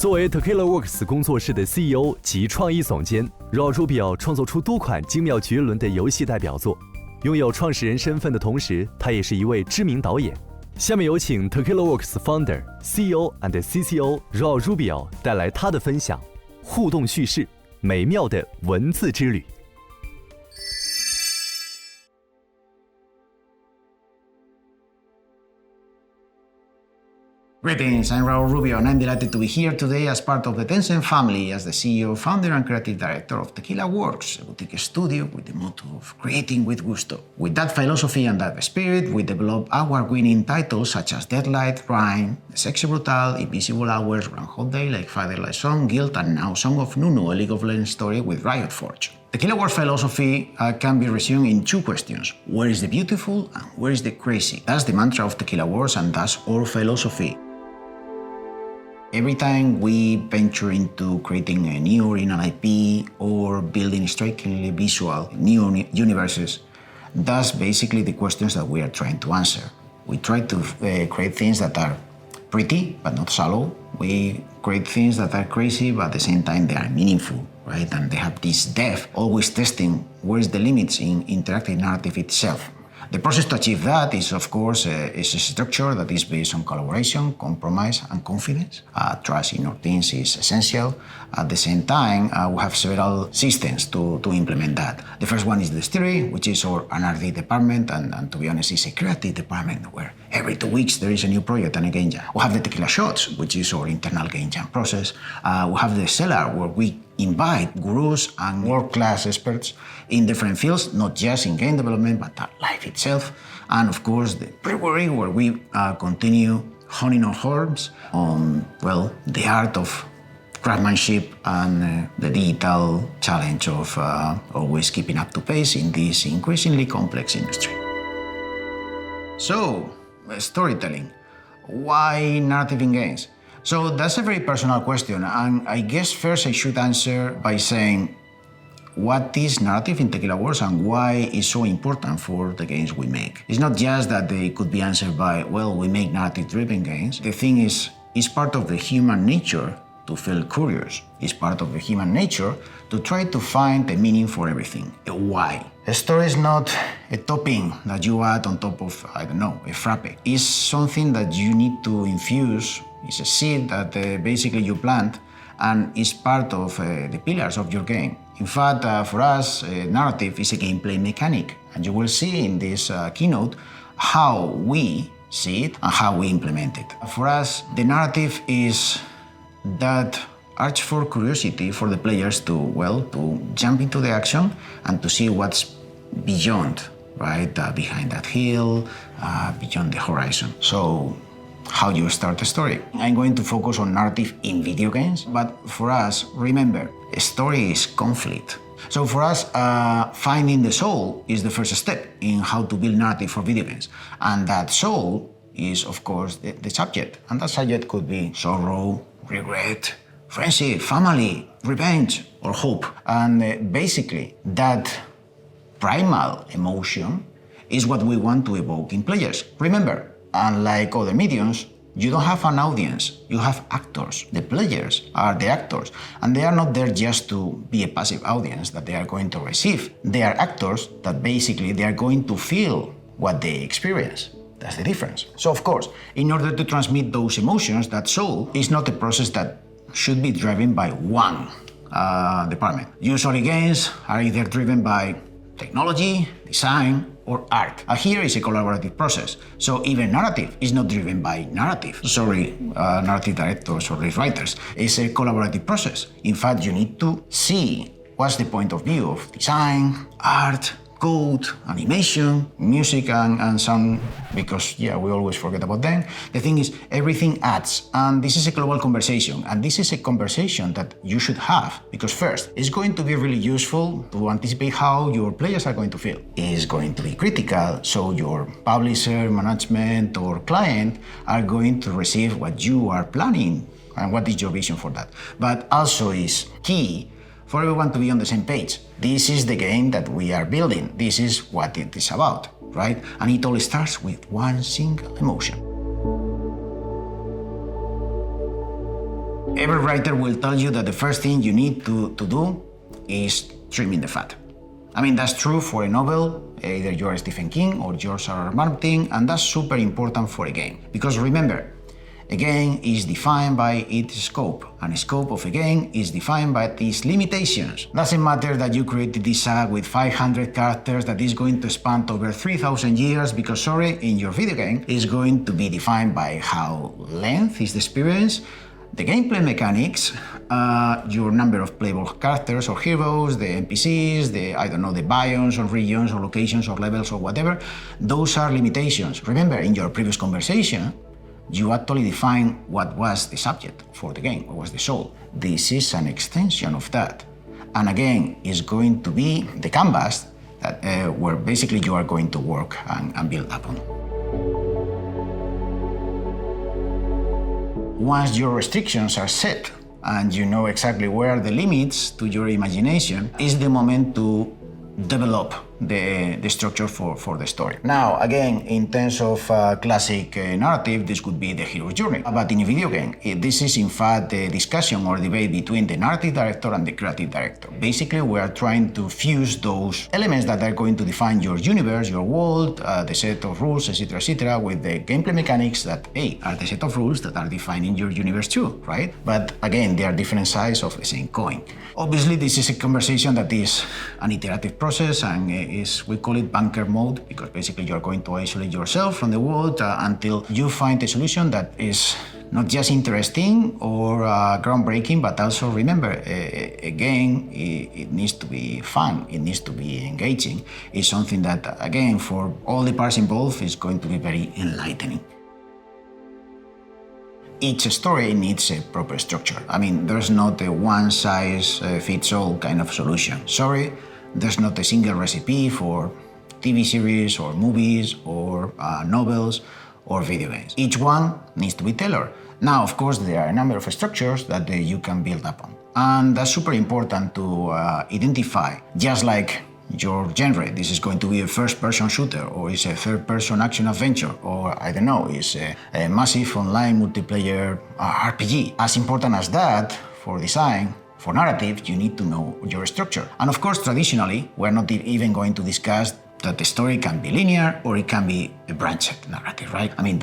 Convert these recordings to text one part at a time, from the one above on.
作为 Tequila Works 工作室的 CEO 及创意总监 Raul Rubio 创作出多款精妙绝伦的游戏代表作。拥有创始人身份的同时，他也是一位知名导演。下面有请 Tequila Works Founder、CEO and CCO Raul Rubio 带来他的分享：互动叙事，美妙的文字之旅。Greetings, I'm Raul Rubio and I'm delighted to be here today as part of the Tencent family as the CEO, founder and creative director of Tequila Works, a boutique studio with the motto of creating with gusto. With that philosophy and that spirit, we develop award-winning titles such as Deadlight, Rhyme, The Sexy Brutal, Invisible Hours, Groundhog Day, Like Firelight Song, Guild, and now Song of Nunu, a League of Legends story with Riot Forge. Tequila Works philosophy can be resumed in two questions. Where is the beautiful and where is the crazy? That's the mantra of Tequila Works and that's our philosophy. Every time we venture into creating a new original IP or building strikingly visual new universes, that's basically the questions that we are trying to answer. We try to create things that are pretty but not shallow. We create things that are crazy but at the same time they are meaningful, right? And they have this depth, always testing where is the limits in interactive narrative itself. The process to achieve that is, of course, a structure that is based on collaboration, compromise, and confidence. Trust in our teams is essential. At the same time, we have several systems to implement that. The first one is the steering, which is our R&D department, and to be honest, it's a creative department where every 2 weeks there is a new project and a game jam. We have the Tequila Shots, which is our internal game jam process. We have the Cellar, where we invite gurus and world-class experts in different fields, not just in game development, but life itself. And of course, the brewery, where we continue honing our horns on, well, the art of craftsmanship and the digital challenge of always keeping up to pace in this increasingly complex industry. So, storytelling. Why narrative in games? So that's a very personal question, and I guess first I should answer by saying what is narrative in Tequila Works and why it's so important for the games we make. It's not just that they could be answered by, well, we make narrative-driven games. The thing is, it's part of the human nature to feel curious. It's part of the human nature to try to find a meaning for everything, a why. A story is not a topping that you add on top of, I don't know, a frappe. It's something that you need to infuse. It's a seed that basically you plant and is part of the pillars of your game. In fact, for us, narrative is a gameplay mechanic, and you will see in this keynote how we see it and how we implement it. For us, the narrative is that urge for curiosity for the players to, well, to jump into the action and to see what's beyond, right? Behind that hill, beyond the horizon. So, how you start a story. I'm going to focus on narrative in video games, but for us, remember, a story is conflict. So for us, finding the soul is the first step in how to build narrative for video games. And that soul is, of course, the subject. And that subject could be sorrow, regret, friendship, family, revenge, or hope. And basically, that primal emotion is what we want to evoke in players. Remember, unlike other mediums, you don't have an audience, you have actors. The players are the actors, and they are not there just to be a passive audience that they are going to receive. They are actors that basically they are going to feel what they experience. That's the difference. So of course, in order to transmit those emotions, that soul is not a process that should be driven by one department. Usually games are either driven by technology, design, or art. Here is a collaborative process. So even narrative is not driven by narrative. Narrative directors or writers. It's a collaborative process. In fact, you need to see what's the point of view of design, art, code, animation, music, and sound, because, yeah, we always forget about them. The thing is, everything adds, and this is a global conversation, and this is a conversation that you should have, because first, it's going to be really useful to anticipate how your players are going to feel. It's going to be critical, so your publisher, management, or client are going to receive what you are planning, and what is your vision for that. But also is key for everyone to be on the same page. This is the game that we are building. This is what it is about, right? And it all starts with one single emotion. Every writer will tell you that the first thing you need to do is trimming the fat. I mean, that's true for a novel, either you're Stephen King or George R.R. Martin, and that's super important for a game. Because remember, a game is defined by its scope, and the scope of a game is defined by its limitations. Doesn't matter that you created this saga with 500 characters that is going to span over 3,000 years, because sorry, in your video game, it's going to be defined by how length is the experience, the gameplay mechanics, your number of playable characters or heroes, the NPCs, the biomes or regions or locations or levels or whatever. Those are limitations. Remember, in your previous conversation, you actually defined what was the subject for the game, what was the soul. This is an extension of that. And again, it's going to be the canvas that, where basically you are going to work and build upon. Once your restrictions are set and you know exactly where are the limits to your imagination, is the moment to develop the structure for the story. Now, again, in terms of classic narrative, this could be the hero's journey. But in a video game, this is in fact the discussion or debate between the narrative director and the creative director. Basically, we are trying to fuse those elements that are going to define your universe, your world, the set of rules, etc., with the gameplay mechanics that, are the set of rules that are defining your universe too, right? But again, they are different sides of the same coin. Obviously, this is a conversation that is an iterative process, and we call it bunker mode, because basically you're going to isolate yourself from the world until you find a solution that is not just interesting or groundbreaking, but also, remember, again, it needs to be fun, it needs to be engaging. It's something that, again, for all the parts involved, is going to be very enlightening. Each story needs a proper structure. I mean, there's not a one-size-fits-all kind of solution. Sorry, there's not a single recipe for TV series or movies or novels or video games. Each one needs to be tailored. Now, of course, there are a number of structures that you can build upon. And that's super important to identify, just like your genre. This is going to be a first-person shooter, or it's a third-person action-adventure, or I don't know, it's a massive online multiplayer RPG. As important as that, for design, for narrative, you need to know your structure. And of course, traditionally, we're not even going to discuss that the story can be linear or it can be a branched narrative, right? I mean,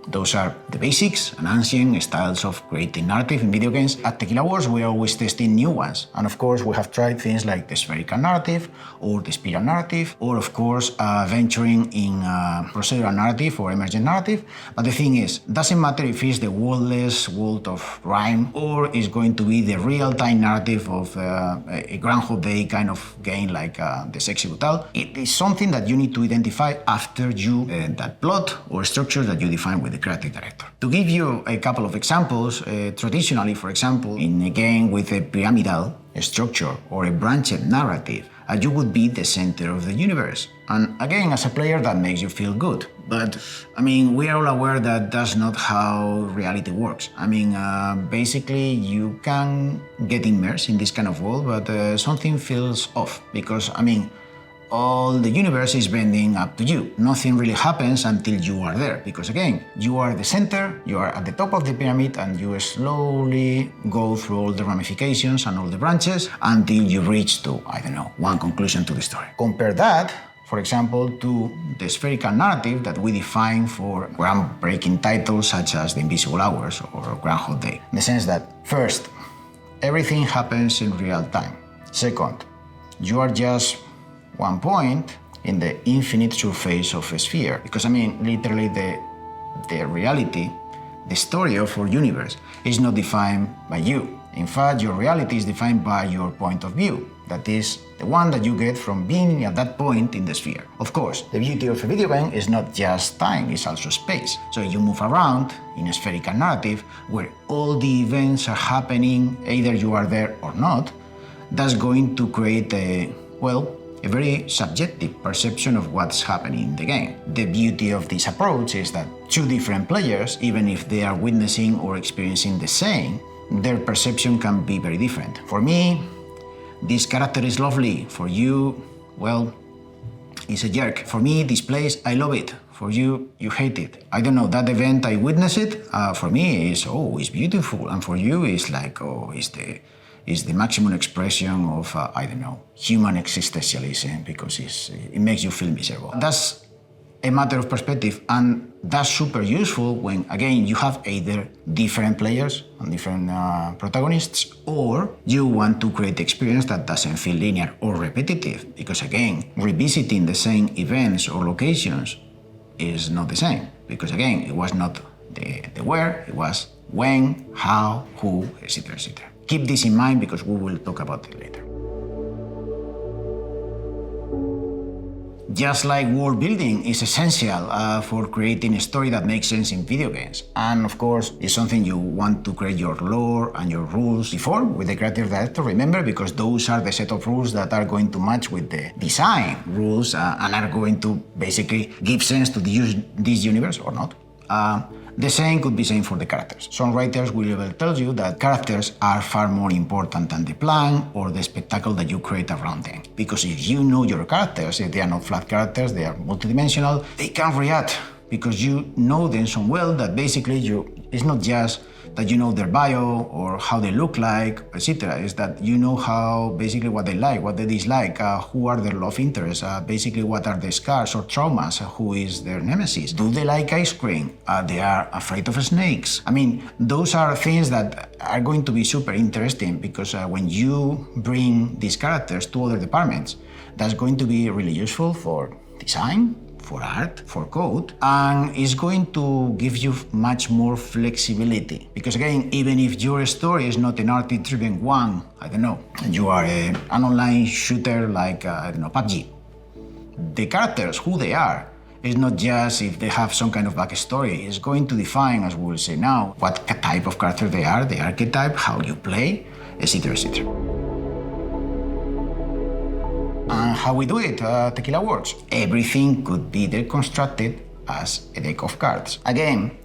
those are the basics and ancient styles of creating narrative in video games. At Tequila Wars, we're always testing new ones. And of course, we have tried things like the spherical narrative or the spiral narrative, or of course, venturing in procedural narrative or emergent narrative. But the thing is, doesn't matter if it's the worldless world of rhyme or it's going to be the real-time narrative of a Groundhog Day kind of game like the Sexy Brutal. It is something that you need to identify after you that plot or structure that you define with the creative director. To give you a couple of examples, traditionally, for example, in a game with a pyramidal structure or a branched narrative, you would be the center of the universe. And again, as a player, that makes you feel good. But, I mean, we are all aware that that's not how reality works. I mean, basically, you can get immersed in this kind of world, but something feels off. Because, I mean, all the universe is bending up to you. Nothing really happens until you are there, because again, you are the center, you are at the top of the pyramid, and you slowly go through all the ramifications and all the branches until you reach to, I don't know, one conclusion to the story. Compare that, for example, to the spherical narrative that we define for groundbreaking titles such as The Invisible Hours or Groundhog Day. In the sense that, first, everything happens in real time. Second, you are just one point in the infinite surface of a sphere. Because, I mean, literally the reality, the story of our universe is not defined by you. In fact, your reality is defined by your point of view. That is the one that you get from being at that point in the sphere. Of course, the beauty of a video game is not just time, it's also space. So you move around in a spherical narrative where all the events are happening, either you are there or not. That's going to create a very subjective perception of what's happening in the game. The beauty of this approach is that two different players, even if they are witnessing or experiencing the same, their perception can be very different. For me, this character is lovely. For you, well, he's a jerk. For me, this place, I love it. For you, you hate it. I don't know, that event, I witnessed it. For me, it's beautiful. And for you, it's like, it's the maximum expression of, I don't know, human existentialism, because it makes you feel miserable. That's a matter of perspective, and that's super useful when, again, you have either different players and different protagonists, or you want to create experience that doesn't feel linear or repetitive, because, again, revisiting the same events or locations is not the same, because, again, it was not the where, it was when, how, who, etc., etc. Keep this in mind, because we will talk about it later. Just like world building is essential for creating a story that makes sense in video games. And of course, it's something you want to create your lore and your rules before with the creative director, remember, because those are the set of rules that are going to match with the design rules and are going to basically give sense to this universe or not. The same could be same for the characters. Some writers will tell you that characters are far more important than the plan or the spectacle that you create around them. Because if you know your characters, if they are not flat characters, they are multidimensional, they can react because you know them so well that basically it's not just that you know their bio or how they look like, etc. It's that you know how basically what they like, what they dislike, who are their love interests, basically what are the scars or traumas, who is their nemesis. Do they like ice cream? They are afraid of snakes. I mean, those are things that are going to be super interesting because when you bring these characters to other departments, that's going to be really useful for design, for art, for code, and it's going to give you much more flexibility. Because again, even if your story is not an artist-driven one, I don't know, you are an online shooter like, I don't know, PUBG. The characters, who they are, is not just if they have some kind of backstory. It's going to define, as we will say now, what type of character they are, the archetype, how you play, etc., etc. And how we do it, Tequila works. Everything could be deconstructed as a deck of cards. Again,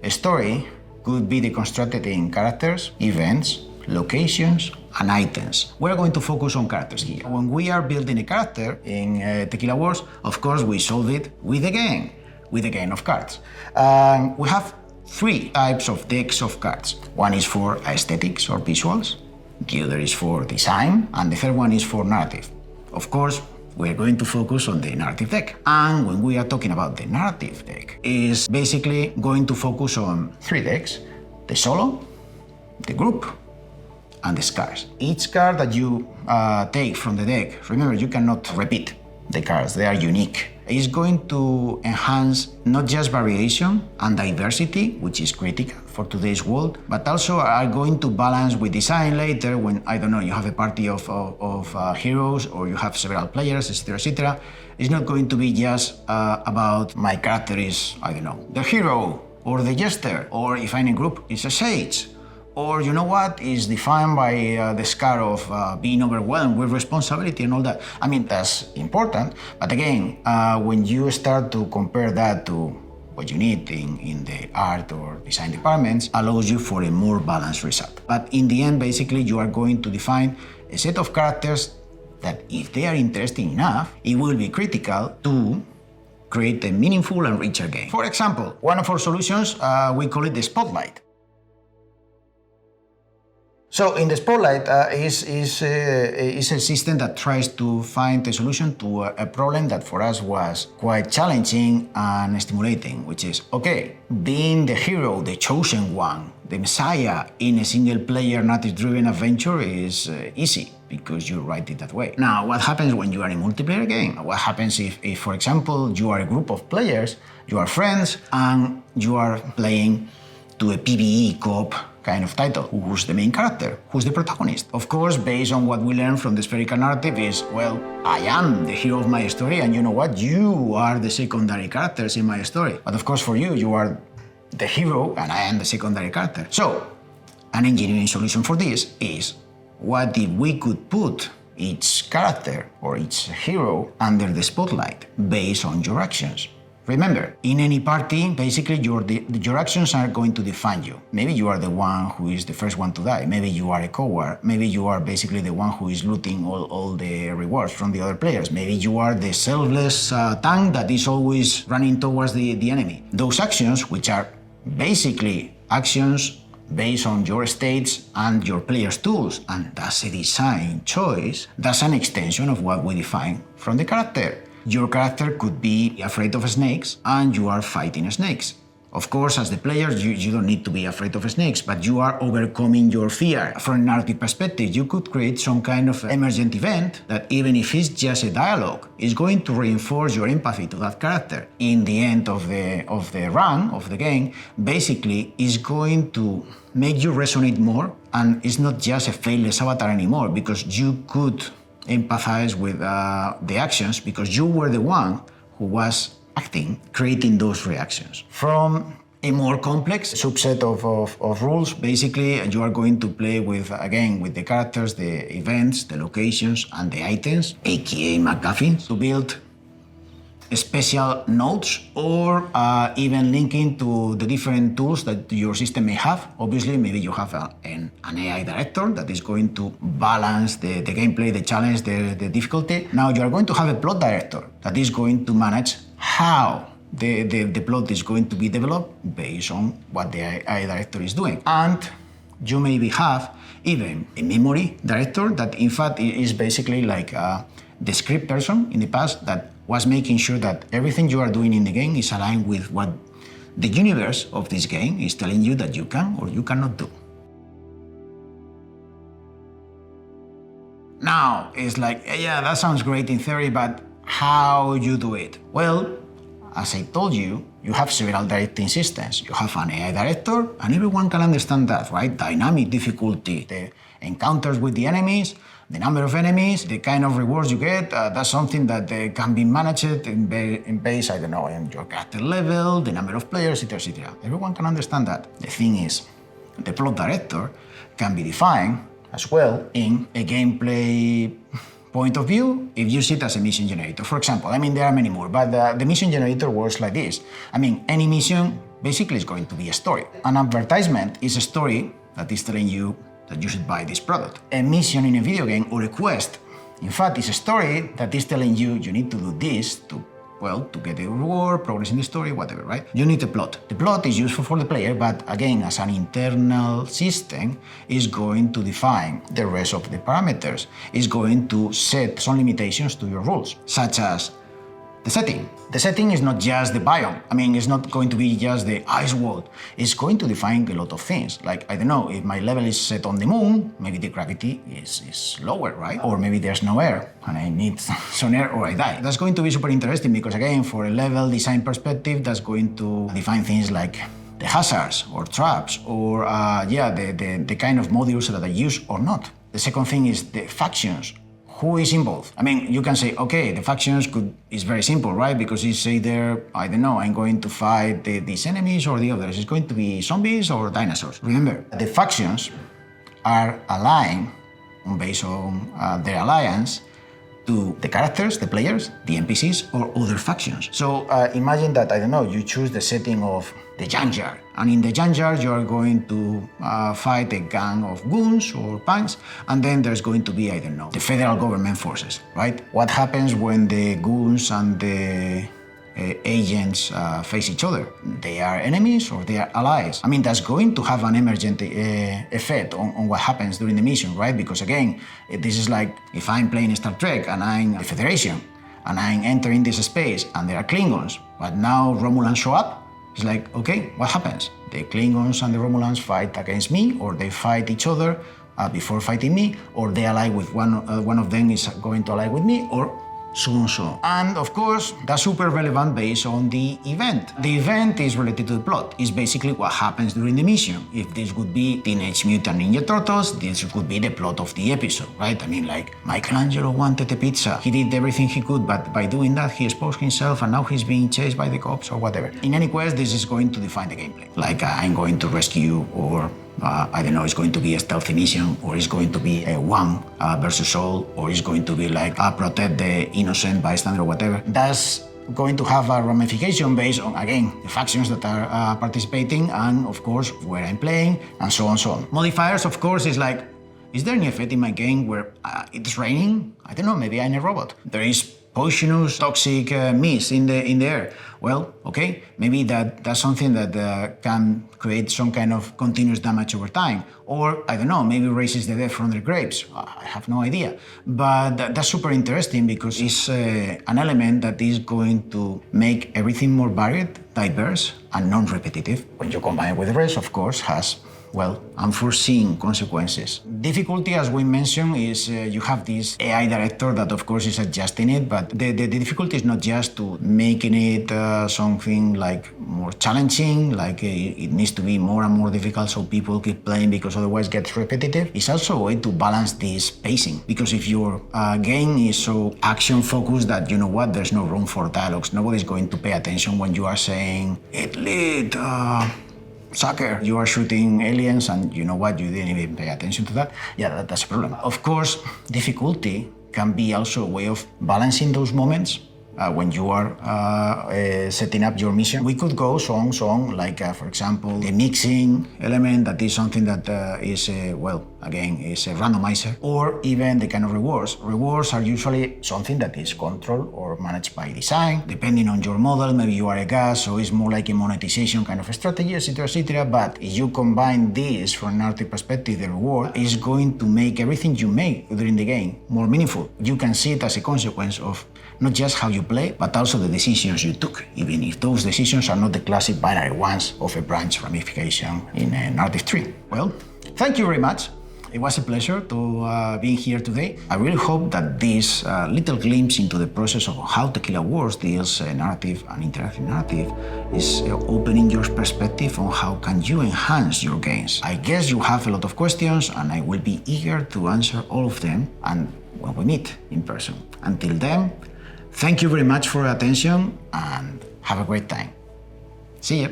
a story could be deconstructed in characters, events, locations, and items. We're going to focus on characters here. When we are building a character in Tequila Wars, of course, we solve it with a game of cards. We have three types of decks of cards. One is for aesthetics or visuals, the other is for design, and the third one is for narrative. Of course, we're going to focus on the narrative deck. And when we are talking about the narrative deck, is basically going to focus on three decks: the solo, the group, and the scars. Each card that you take from the deck, remember, you cannot repeat the cards, they are unique. It's going to enhance not just variation and diversity, which is critical for today's world, but also are going to balance with design later when, I don't know, you have a party of heroes or you have several players, etc., etc. It's not going to be just about my character is, I don't know, the hero or the jester, or if I'm in a group, it's a sage. Or, you know what, is defined by the scar of being overwhelmed with responsibility and all that. I mean, that's important, but again, when you start to compare that to what you need in the art or design departments, allows you for a more balanced result. But in the end, basically, you are going to define a set of characters that, if they are interesting enough, it will be critical to create a meaningful and richer game. For example, one of our solutions, we call it the Spotlight. So in the Spotlight is a system that tries to find a solution to a problem that for us was quite challenging and stimulating, which is, okay, being the hero, the chosen one, the messiah in a single-player narrative-driven adventure is easy because you write it that way. Now, what happens when you are in a multiplayer game? What happens if, for example, you are a group of players, you are friends, and you are playing to a PvE co-op kind of title? Who's the main character? Who's the protagonist? Of course, based on what we learned from the spherical narrative is, well, I am the hero of my story, and you know what? You are the secondary characters in my story. But of course, for you, you are the hero, and I am the secondary character. So, an engineering solution for this is, what if we could put each character or each hero under the spotlight based on your actions? Remember, in any party, basically your actions are going to define you. Maybe you are the one who is the first one to die. Maybe you are a coward. Maybe you are basically the one who is looting all the rewards from the other players. Maybe you are the selfless tank that is always running towards the enemy. Those actions, which are basically actions based on your states and your players' tools, and that's a design choice, that's an extension of what we define from the character. Your character could be afraid of snakes and you are fighting snakes. Of course, as the player, you don't need to be afraid of snakes, but you are overcoming your fear. From a narrative perspective, you could create some kind of emergent event that, even if it's just a dialogue, is going to reinforce your empathy to that character. In the end of the run, of the game, basically is going to make you resonate more, and it's not just a faceless avatar anymore, because you could empathize with the actions because you were the one who was acting, creating those reactions. From a more complex subset of rules, basically you are going to play with, again, with the characters, the events, the locations, and the items, aka MacGuffins, to build special nodes or even linking to the different tools that your system may have. Obviously, maybe you have an AI director that is going to balance the gameplay, the challenge, the difficulty. Now you are going to have a plot director that is going to manage how the plot is going to be developed based on what the AI director is doing. And you maybe have even a memory director that in fact is basically like the script person in the past that was making sure that everything you are doing in the game is aligned with what the universe of this game is telling you that you can or you cannot do. Now, it's like, yeah, that sounds great in theory, but how you do it? Well, as I told you, you have several directing systems. You have an AI director, and everyone can understand that, right? Dynamic difficulty, the encounters with the enemies, the number of enemies, the kind of rewards you get, that's something that can be managed in base, I don't know, in your character level, the number of players, etc. Everyone can understand that. The thing is, the plot director can be defined as well in a gameplay point of view if you see it as a mission generator. For example, I mean, there are many more, but the mission generator works like this. I mean, any mission basically is going to be a story. An advertisement is a story that is telling you that you should buy this product. A mission in a video game or a quest, in fact, is a story that is telling you you need to do this to get a reward, progress in the story, whatever, right? You need a plot. The plot is useful for the player, but again, as an internal system, is going to define the rest of the parameters. It's going to set some limitations to your rules, such as the setting. The setting is not just the biome. I mean, it's not going to be just the ice world. It's going to define a lot of things. Like, I don't know, if my level is set on the moon, maybe the gravity is lower, right? Or maybe there's no air, and I need some air or I die. That's going to be super interesting because, again, for a level design perspective, that's going to define things like the hazards or traps or, the kind of modules that I use or not. The second thing is the factions. Who is involved? I mean, you can say, okay, the factions is very simple, right? Because it's either, I don't know, I'm going to fight these enemies or the others. It's going to be zombies or dinosaurs. Remember, the factions are aligned based on their alliance to the characters, the players, the NPCs, or other factions. So imagine that, I don't know, you choose the setting of the junkyard. And in the junkyard, you are going to fight a gang of goons or punks, and then there's going to be, I don't know, the federal government forces, right? What happens when the goons and the agents face each other? They are enemies or they are allies? I mean, that's going to have an emergent effect on what happens during the mission, right? Because again, this is like if I'm playing Star Trek and I'm the Federation and I'm entering this space and there are Klingons, but now Romulans show up. It's like, okay, what happens? The Klingons and the Romulans fight against me, or they fight each other before fighting me, or they ally with one of them is going to ally with me, or so and so. And of course, that's super relevant based on the event. The event is related to the plot. It's basically what happens during the mission. If this would be Teenage Mutant Ninja Turtles, this could be the plot of the episode, right? I mean, like, Michelangelo wanted a pizza. He did everything he could, but by doing that, he exposed himself and now he's being chased by the cops or whatever. In any quest, this is going to define the gameplay. Like, I'm going to rescue you, or I don't know, it's going to be a stealthy mission, or it's going to be a one versus all, or it's going to be like protect the innocent bystander or whatever. That's going to have a ramification based on, again, the factions that are participating and, of course, where I'm playing, and so on, so on. Modifiers, of course, is like, is there any effect in my game where it's raining? I don't know, maybe I'm a robot. There is poisonous, toxic mist in the air. Well, okay, maybe that's something that can create some kind of continuous damage over time. Or, I don't know, maybe raises the death from their graves. I have no idea. But that's super interesting because it's an element that is going to make everything more varied, diverse, and non-repetitive. When you combine it with the rest, of course, has, well, unforeseen consequences. Difficulty, as we mentioned, is you have this AI director that, of course, is adjusting it, but the difficulty is not just to making it something like more challenging, like it needs to be more and more difficult so people keep playing because otherwise it gets repetitive. It's also a way to balance this pacing, because if your game is so action-focused that, you know what, there's no room for dialogues, nobody's going to pay attention when you are saying, "It lit, soccer." You are shooting aliens and you know what, you didn't even pay attention to that. Yeah, that's a problem. Of course, difficulty can be also a way of balancing those moments when you are setting up your mission. We could go song, like for example, the mixing element, that is something that is, well, again, is a randomizer, or even the kind of rewards. Rewards are usually something that is controlled or managed by design. Depending on your model, maybe you are a gas, so it's more like a monetization kind of a strategy, etc., etc. But if you combine this from an narrative perspective, the reward is going to make everything you make during the game more meaningful. You can see it as a consequence of not just how you play, but also the decisions you took, even if those decisions are not the classic binary ones of a branch ramification in a narrative tree. Well, thank you very much. It was a pleasure to be here today. I really hope that this little glimpse into the process of how Tequila Wars deals narrative and interactive narrative is opening your perspective on how can you enhance your games. I guess you have a lot of questions and I will be eager to answer all of them and when we meet in person. Until then, thank you very much for your attention and have a great time. See ya.